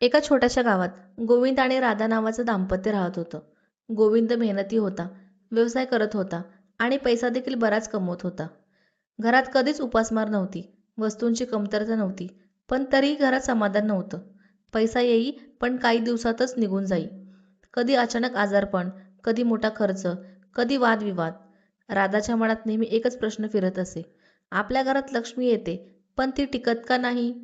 एका छोट्याशा गावात गोविंद आणि राधा नावाचं दाम्पत्य राहत होतं. गोविंद मेहनती होता, व्यवसाय करत होता आणि पैसा देखील बराच कमवत होता. घरात कधीच उपासमार नव्हती, वस्तूंची कमतरता नव्हती, पण तरीही घरात समाधान नव्हतं. पैसा येई पण काही दिवसातच निघून जाई. कधी अचानक आजारपण, कधी मोठा खर्च, कधी वादविवाद. राधाच्या मनात नेहमी एकच प्रश्न फिरत असे, आपल्या घरात लक्ष्मी येते पण ती टिकत का नाही?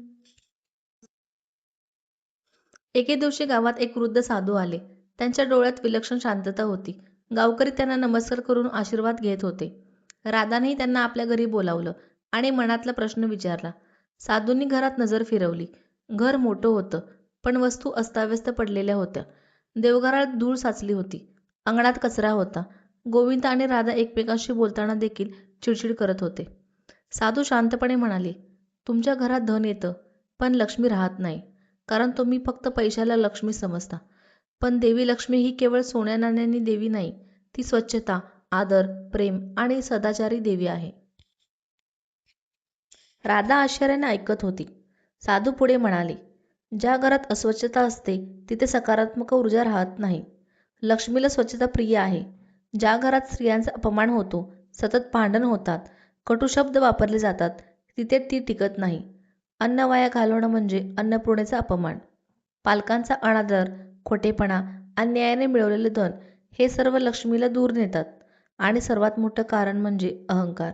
एके दिवशी गावात एक वृद्ध साधू आले. त्यांच्या डोळ्यात विलक्षण शांतता होती. गावकरी त्यांना नमस्कार करून आशीर्वाद घेत होते. राधानेही त्यांना आपल्या घरी बोलावलं आणि मनातला प्रश्न विचारला. साधूंनी घरात नजर फिरवली. घर मोठं होतं, पण वस्तू अस्ताव्यस्त पडलेल्या होत्या. देवघरात धूळ साचली होती. अंगणात कचरा होता. गोविंद आणि राधा एकमेकांशी बोलताना देखील चिडचिड करत होते. साधू शांतपणे म्हणाले, तुमच्या घरात धन येतं, पण लक्ष्मी राहत नाही. कारण तुम्ही फक्त पैशाला लक्ष्मी समजता. पण देवी लक्ष्मी ही केवळ सोन्या नाण्यांनी देवी नाही, ती स्वच्छता, आदर, प्रेम आणि सदाचारी देवी आहे. राधा आश्चर्याने ऐकत होती. साधू पुढे म्हणाले, ज्या घरात अस्वच्छता असते तिथे सकारात्मक ऊर्जा राहत नाही. लक्ष्मीला स्वच्छता प्रिय आहे. ज्या घरात स्त्रियांचा अपमान होतो, सतत भांडण होतात, कटू शब्द वापरले जातात, तिथे ती टिकत नाही. अन्न वाया घालवणं म्हणजे अन्नपूर्णेचा अपमान. पालकांचा अनादर, खोटेपणा, अन्यायाने मिळवलेले धन हे सर्व लक्ष्मीला दूर नेतात. आणि सर्वात मोठं कारण म्हणजे अहंकार.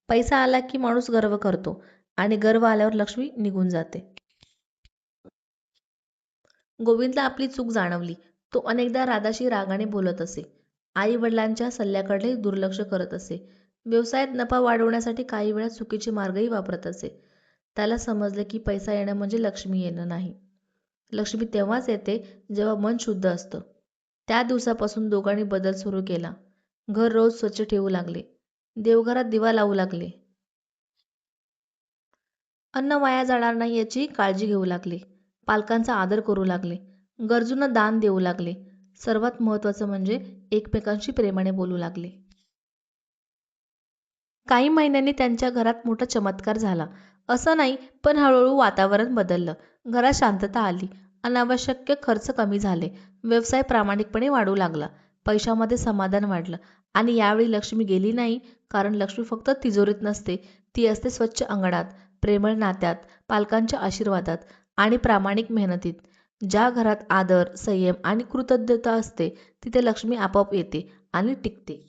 पैसा आला की माणूस गर्व करतो आणि गर्व आल्यावर लक्ष्मी निघून जाते. गोविंदला आपली चूक जाणवली. तो अनेकदा राधाशी रागाने बोलत असे. आई वडिलांच्या सल्ल्याकडे दुर्लक्ष करत असे. व्यवसायात नफा वाढवण्यासाठी काही वेळा चुकीचे मार्गही वापरत असे. त्याला समजले की पैसा येणं म्हणजे लक्ष्मी येणं नाही. लक्ष्मी तेव्हाच येते जेव्हा मन शुद्ध असतं. त्या दिवसापासून दोघांनी बदल सुरू केला. घर रोज स्वच्छ ठेवू लागले. देवघरात दिवा लावू लागले. अन्न वाया जाणार नाही याची काळजी घेऊ लागले. पालकांचा आदर करू लागले. गरजूंना दान देऊ लागले. सर्वात महत्त्वाचं म्हणजे एकमेकांशी प्रेमाने बोलू लागले. काही महिन्यांनी त्यांच्या घरात मोठा चमत्कार झाला. असं नाही, पण हळूहळू वातावरण बदललं. घरात शांतता आली. अनावश्यक खर्च कमी झाले. व्यवसाय प्रामाणिकपणे वाढू लागला. पैशामध्ये समाधान वाढलं. आणि यावेळी लक्ष्मी गेली नाही, कारण लक्ष्मी फक्त तिजोरीत नसते. ती असते स्वच्छ अंगणात, प्रेमळ नात्यात, पालकांच्या आशीर्वादात आणि प्रामाणिक मेहनतीत. ज्या घरात आदर, संयम आणि कृतज्ञता असते, तिथे लक्ष्मी आपोआप येते आणि टिकते.